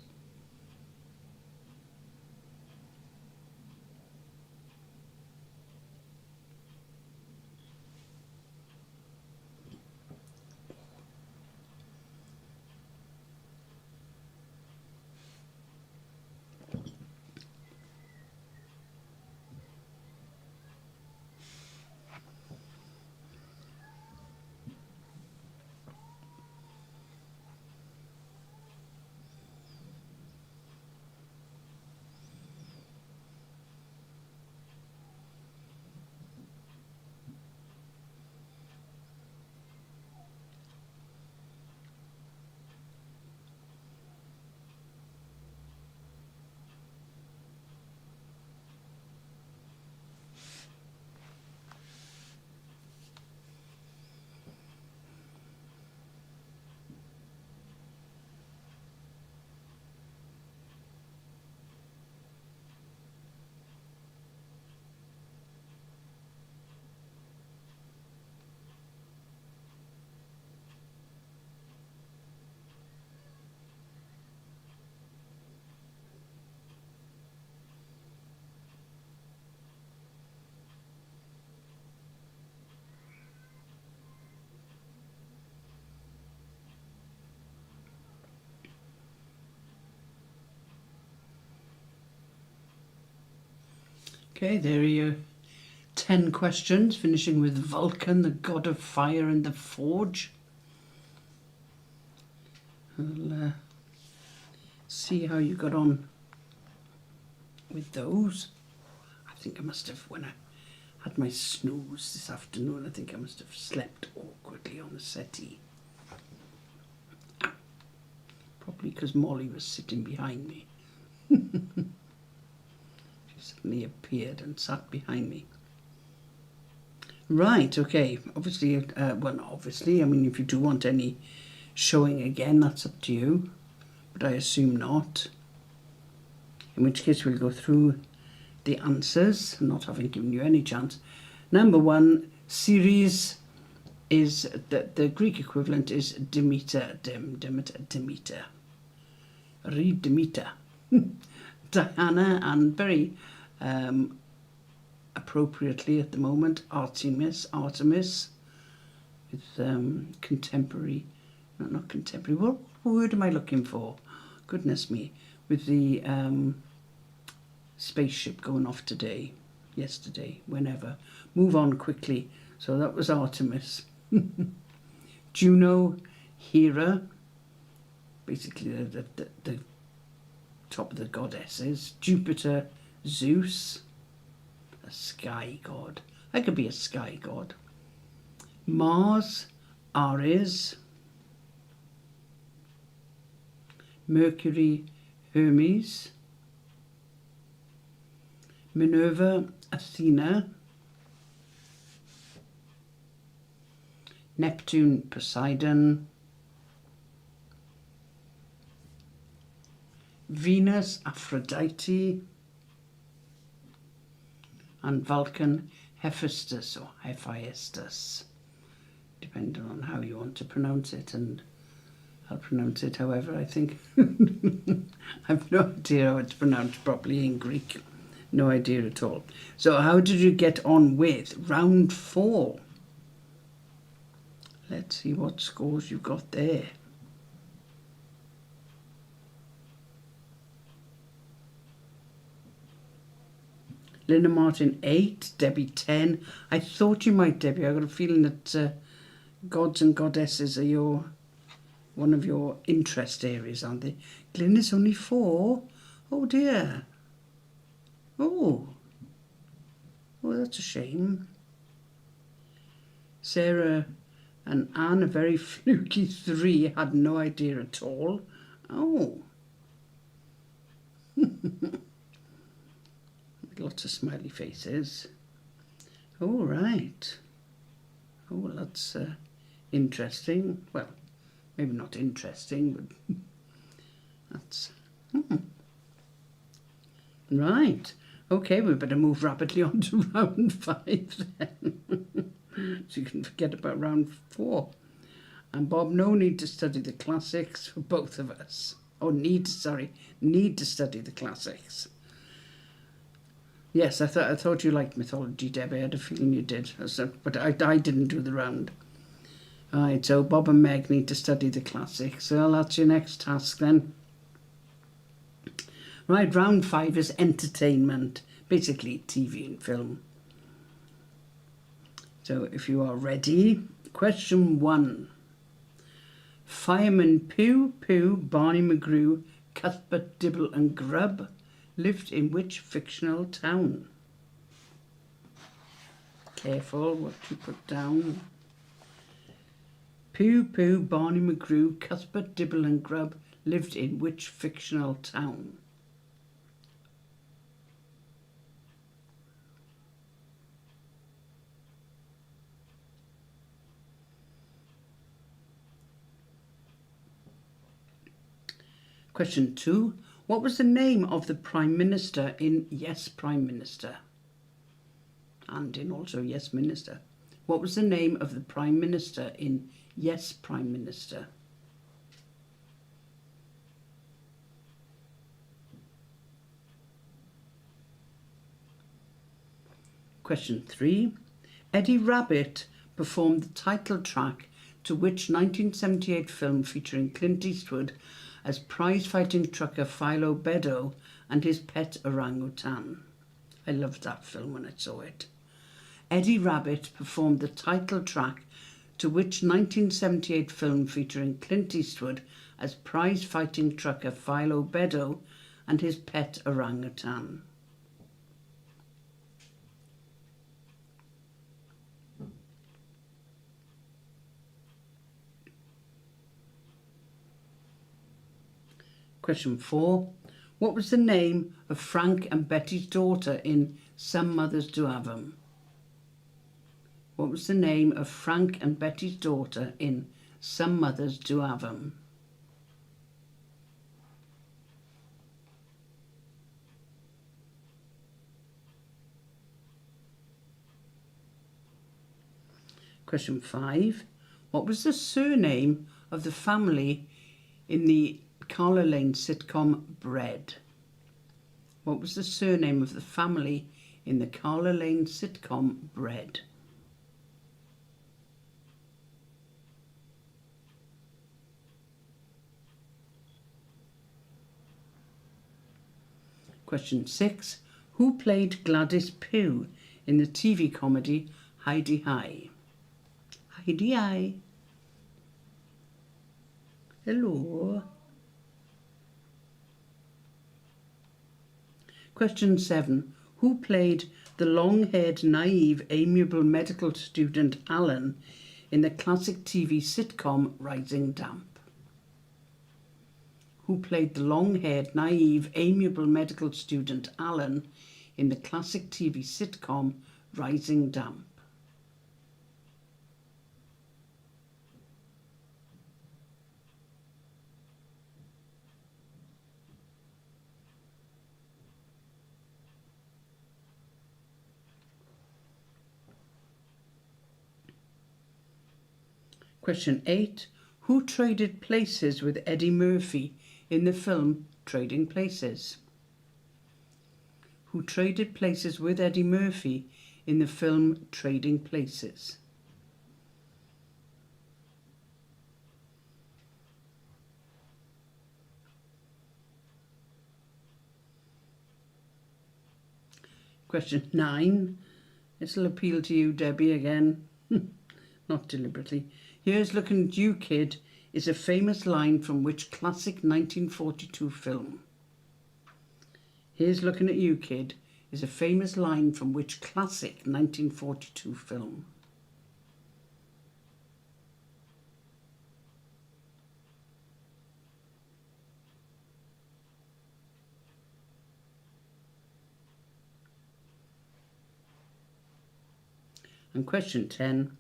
Okay, there are your 10 questions, finishing with Vulcan, the god of fire and the forge. I'll see how you got on with those. I think I must have, when I had my snooze this afternoon, I think I must have slept awkwardly on the settee. Probably because Molly was sitting behind me. She suddenly appeared and sat behind me. Right, okay. Obviously, well, not obviously. I mean, if you do want any showing again, that's up to you. But I assume not. In which case, we'll go through the answers, not having given you any chance. Number one, Ceres is, the Greek equivalent is Demeter, Demeter. Read Demeter. Diana, and very appropriately at the moment, Artemis, with contemporary, not contemporary, what word am I looking for? Goodness me, with the spaceship going off today, yesterday, whenever. Move on quickly. So that was Artemis. Juno, Hera, basically the top of the goddesses. Jupiter, Zeus, a sky god. I could be a sky god. Mars, Ares. Mercury, Hermes. Minerva, Athena. Neptune, Poseidon. Venus, Aphrodite. And Vulcan, Hephaestus or Hephaestus, depending on how you want to pronounce it, and I'll pronounce it however I think. I've no idea how it's pronounced properly in Greek. No idea at all. So how did you get on with round 4? Let's see what scores you've got there. Linda Martin 8, Debbie 10. I thought you might, Debbie. I got a feeling that gods and goddesses are one of your interest areas, aren't they? Glynis only 4. Oh dear. Oh, that's a shame. Sarah and Anne, a very fluky 3, had no idea at all. Oh. Lots of smiley faces. All right. Oh, well, that's interesting. Well, maybe not interesting, but that's... Right. Okay, we better move rapidly on to round 5 then. So you can forget about round 4. And Bob, no need to study the classics for both of us. Oh, need to study the classics. Yes, I thought you liked mythology, Debbie. I had a feeling you did. But I didn't do the round. Right, so Bob and Meg need to study the classics. Well, that's your next task then. Right, round 5 is entertainment. Basically, TV and film. So if you are ready, question 1. Fireman Pooh, Barney McGrew, Cuthbert, Dibble and Grub lived in which fictional town? Careful what you put down. Pooh, Barney McGrew, Cuthbert, Dibble and Grub lived in which fictional town? Question 2. What was the name of the Prime Minister in Yes, Prime Minister? And in also Yes, Minister. What was the name of the Prime Minister in Yes, Prime Minister? Question 3. Eddie Rabbitt performed the title track to which 1978 film featuring Clint Eastwood as prize-fighting trucker Philo Beddoe and his pet orangutan. I loved that film when I saw it. Eddie Rabbitt performed the title track to which 1978 film featuring Clint Eastwood as prize-fighting trucker Philo Beddoe and his pet orangutan. Question 4. What was the name of Frank and Betty's daughter in Some Mothers Do Have 'Em? What was the name of Frank and Betty's daughter in Some Mothers Do Have 'Em? Question 5. What was the surname of the family in the Carla Lane sitcom Bread? What was the surname of the family in the Carla Lane sitcom Bread? Question 6. Who played Gladys Pugh in the TV comedy Hi-de-Hi? Hi-de-Hi. Hello. Question 7. Who played the long-haired, naive, amiable medical student Alan in the classic TV sitcom Rising Damp? Who played the long-haired, naive, amiable medical student Alan in the classic TV sitcom Rising Damp? Question 8. Who traded places with Eddie Murphy in the film Trading Places? Who traded places with Eddie Murphy in the film Trading Places? Question 9. This'll appeal to you, Debbie, again. Not deliberately. Here's Looking at You, Kid is a famous line from which classic 1942 film? Here's Looking at You, Kid is a famous line from which classic 1942 film? And question 10.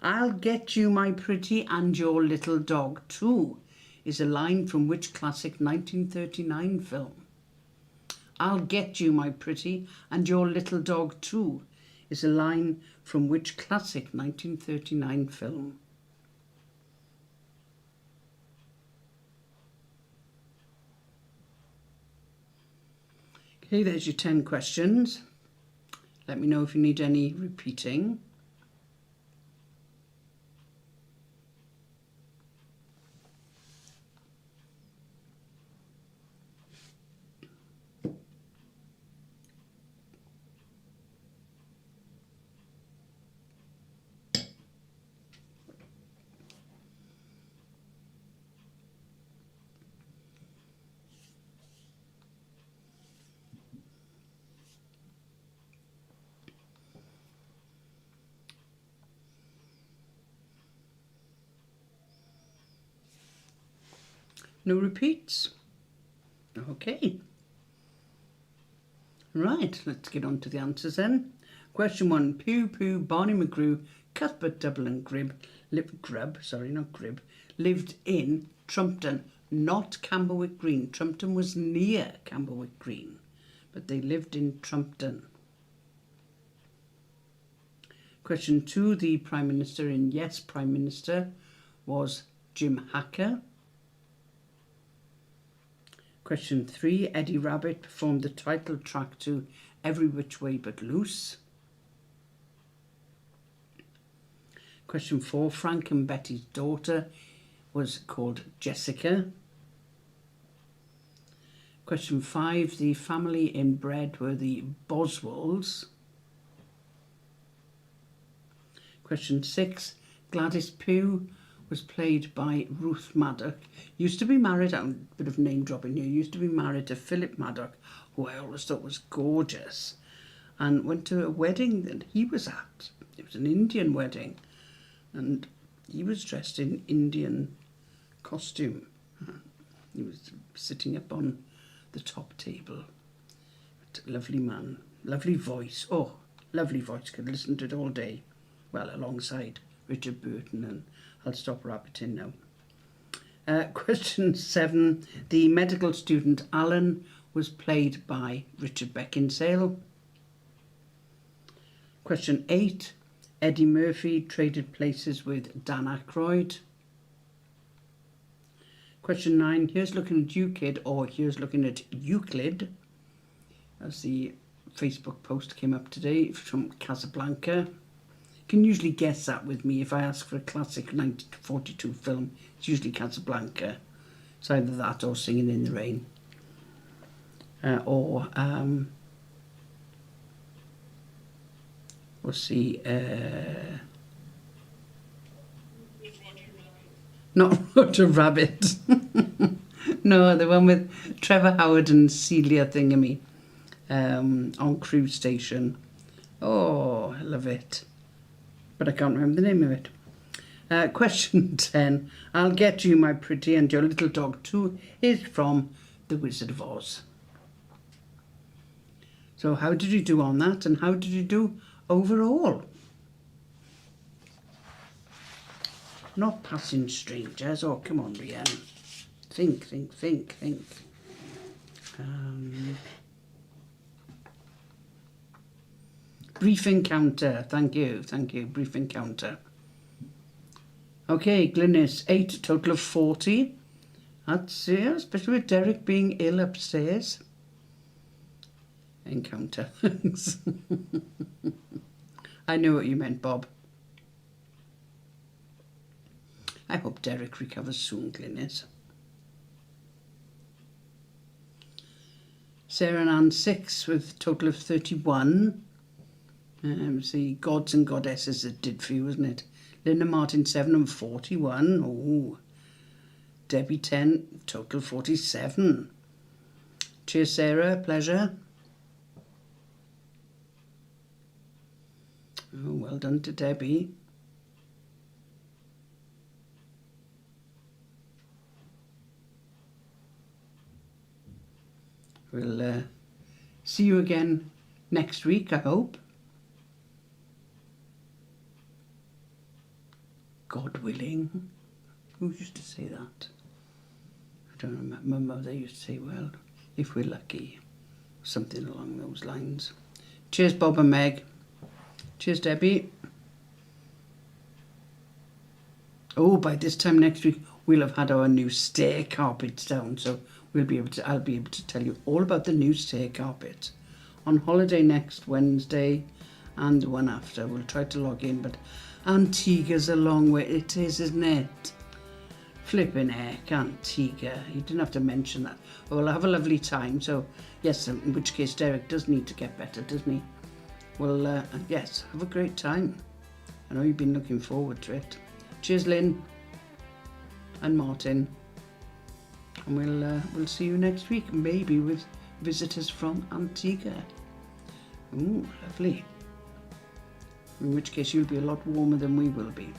I'll get you, my pretty, and your little dog too is a line from which classic 1939 film? I'll get you, my pretty, and your little dog too is a line from which classic 1939 film? Okay, there's your 10 questions. Let me know if you need any repeating. No repeats? Okay. Right, let's get on to the answers then. Question 1. Pew Pew, Barney McGrew, Cuthbert Double and Grib, lived in Trumpton, not Camberwick Green. Trumpton was near Camberwick Green, but they lived in Trumpton. Question 2. The Prime Minister in Yes, Prime Minister was Jim Hacker. Question 3. Eddie Rabbit performed the title track to Every Which Way But Loose. Question 4. Frank and Betty's daughter was called Jessica. Question 5. The family inbred were the Boswells. Question 6. Gladys Pugh was played by Ruth Maddock. Used to be married, a bit of name dropping here, used to be married to Philip Maddock, who I always thought was gorgeous, and went to a wedding that he was at. It was an Indian wedding, and he was dressed in Indian costume. He was sitting up on the top table. Lovely man, lovely voice. Oh, lovely voice, could listen to it all day. Well, alongside Richard Burton, and I'll stop rabbiting now. Question 7. The medical student Alan was played by Richard Beckinsale. Question 8. Eddie Murphy traded places with Dan Aykroyd. Question 9. Here's Looking at You, Kid, or Here's Looking at Euclid, as the Facebook post came up today, from Casablanca. You can usually guess that with me. If I ask for a classic 1942 film, it's usually Casablanca. It's either that or Singing in the Rain. We'll see. Not Roger Rabbit. No, the one with Trevor Howard and Celia Thingamy on Crew Station. Oh, I love it. But I can't remember the name of it. Question 10. I'll Get You, My Pretty, and Your Little Dog Too is from The Wizard of Oz. So how did you do on that, and how did you do overall? Not Passing Strangers. Oh, come on, Rianne. Think. Brief Encounter. Thank you. Brief Encounter. Okay, Glynis, 8, total of 40. That's it, especially with Derek being ill upstairs. Encounter. I know what you meant, Bob. I hope Derek recovers soon, Glynis. Sarah and Ann 6 with a total of 31. The Gods and Goddesses it did for you, wasn't it? Linda Martin 7 and 41. Oh. Debbie 10, total 47. Cheers, Sarah. Pleasure. Oh, well done to Debbie. We'll see you again next week, I hope. God willing. Who used to say that? I don't remember. My mother used to say, well, if we're lucky. Something along those lines. Cheers, Bob and Meg. Cheers, Debbie. Oh, by this time next week, we'll have had our new stair carpets down, so I'll be able to tell you all about the new stair carpet. On holiday next Wednesday and the one after, we'll try to log in, but Antigua's a long way. It is, isn't it? Flipping heck, Antigua. You didn't have to mention that. Well, I'll have a lovely time, so yes, in which case Derek does need to get better, doesn't he? Well, yes, have a great time. I know you've been looking forward to it. Cheers, Lynn and Martin. And we'll see you next week, maybe with visitors from Antigua. Ooh, lovely. In which case you'll be a lot warmer than we will be.